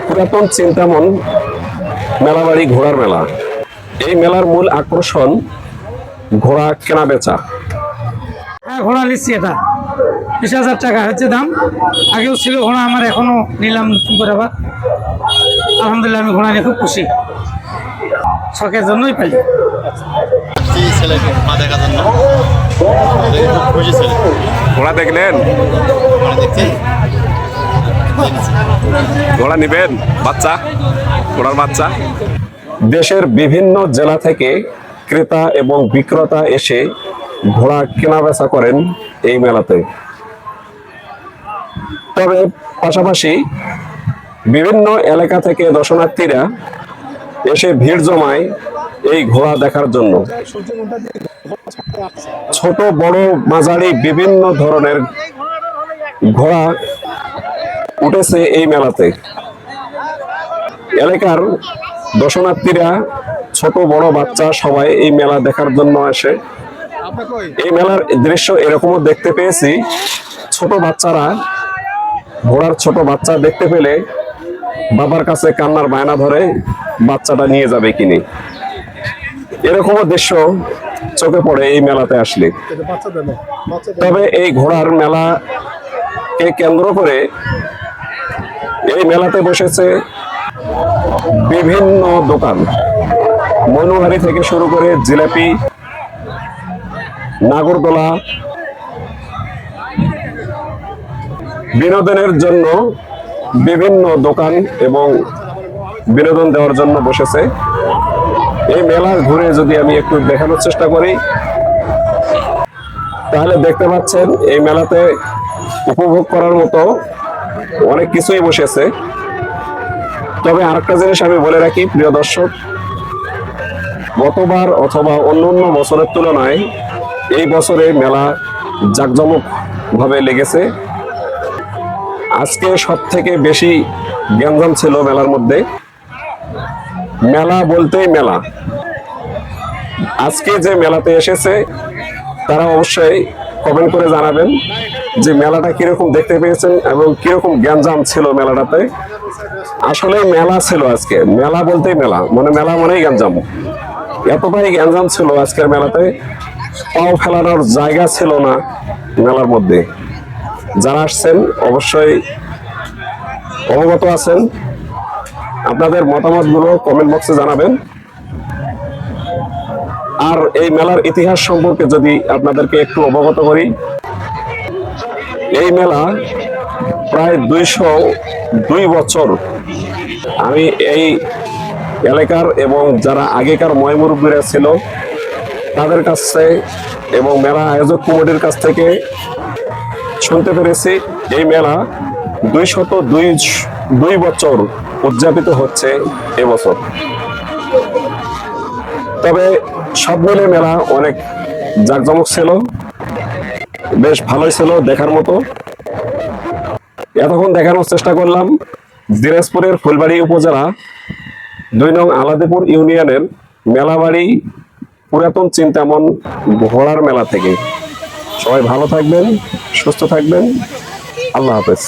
পুরাতন চিন্তামন মেলাবাড়ি ঘোড়ার মেলা। এই মেলার মূল আকর্ষণ ঘোড়া কেনা বেচা। হ্যাঁ, ঘোড়া নিচ্ছি, এটা 20,000 টাকা হচ্ছে দাম। আগেও ছিল ঘোড়া আমার, এখনো নিলাম নতুন করে আবার। আলহামদুলিল্লাহ, আমি ঘোড়া নিয়ে খুব খুশি, শখের জন্যই পাই। ঘোড়া দেখলেন? ঘোড়া নিবেন? বাচ্চা, ঘোড়ার বাচ্চা। দেশের বিভিন্ন জেলা থেকে ক্রেতা এবং বিক্রেতা এসে ঘোড়া কেনা বেচা করেন এই মেলাতে। তবে পাশাপাশি বিভিন্ন এলাকা থেকে দর্শনার্থীরা এসে ভিড় জমায় এই ঘোড়া দেখার জন্য। ছোট বড় মাঝারি বিভিন্ন ধরনের ঘোড়া উঠেছে এই মেলাতে। এলাকার দর্শনার্থীরা, ছোট বড় বাচ্চা সবাই এই মেলা দেখার জন্য আসে। এই মেলার দৃশ্য এরকমও দেখতে পেয়েছি, ছোট বাচ্চারা, ঘোড়ার ছোট বাচ্চা দেখতে পেলে বাবার কাছে কান্নার বায়না ধরে বাচ্চাটা নিয়ে যাবে কিনে। এরকমও দৃশ্য চোখে পড়ে এই মেলাতে আসলে। তবে এই ঘোড়ার মেলাকে কেন্দ্র করে এই মেলাতে বসেছে বিভিন্ন দোকান, মনোহারি থেকে শুরু করে জিলাপি, নাগরদোলা, বিনোদনের জন্য বিভিন্ন দোকান এবং বিনোদন দেওয়ার জন্য বসেছে। এই মেলা ঘুরে যদি আমি একটু দেখানোর চেষ্টা করি, তাহলে দেখতে পাচ্ছেন এই মেলাতে উপভোগ করার মতো অনেক কিছুই বসেছে। তবে আরেকটা জিনিস আমি বলে রাখি, প্রিয় দর্শক, গতবার অথবা অন্য বছরের তুলনায় এই বছরে মেলা জাঁকজমক ভাবে লেগেছে। আজকে সব থেকে বেশি গ্যাঞ্জাম ছিল মেলার মধ্যে। মেলা বলতেই মেলা। আজকে যে মেলাতে এসেছে তারা অবশ্যই কমেন্ট করে জানাবেন যে মেলাটা কিরকম দেখতে পেয়েছেন এবং কিরকম গ্যাঞ্জাম ছিল মেলাটাতে। আসলে মেলা ছিল আজকে, মেলা বলতেই মেলা, মেলা মানেই গ্যাঞ্জাম। এতটাই গ্যাঞ্জাম ছিল আজকের মেলাতে, পাও ফেলানোর জায়গা ছিল না মেলার মধ্যে। যারা আসছেন অবশ্যই অবগত আছেন। আপনাদের মতামতগুলো কমেন্ট বক্সে জানাবেন। আর এই মেলার ইতিহাস সম্পর্কে যদি আপনাদেরকে একটু অবগত করি, এই মেলা প্রায় 202 বছর। আমি এই এলাকার এবং যারা আগেকার ময়মুরব্বীরা ছিল তাদের কাছে এবং মেলা আয়োজক কমিটির কাছ থেকে শুনতে পেরেছি এই মেলা 202 বছর উদযাপিত হচ্ছে এবছর। তবে সব মিলে মেলা অনেক জাঁকজমক ছিল, বেশ ভালোই ছিল দেখার মতো। এতক্ষণ দেখানোর চেষ্টা করলাম দিনাজপুরের ফুলবাড়ি উপজেলা 2 নং আলাদিপুর ইউনিয়নের মেলাবাড়ি পুরাতন চিন্তামন ঘোড়ার মেলা থেকে। সবাই ভালো থাকবেন, সুস্থ থাকবেন। আল্লাহ হাফেজ।